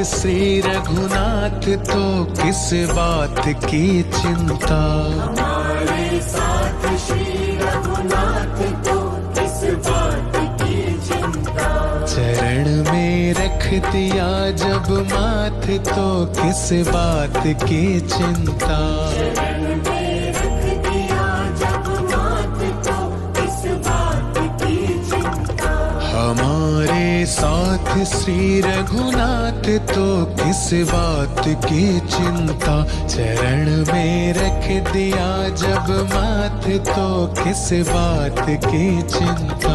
श्री रघुनाथ तो किस बात की चिंता। हमारे साथ श्री रघुनाथ तो किस बात की चिंता। चरण में रख दिया जब माथ तो किस बात की चिंता। चरण में रख दिया जब माथ तो किस बात की चिंता। हमारे साथ श्री रघुनाथ तो किस बात की चिंता। चरण में रख दिया जब माथ तो किस बात की चिंता।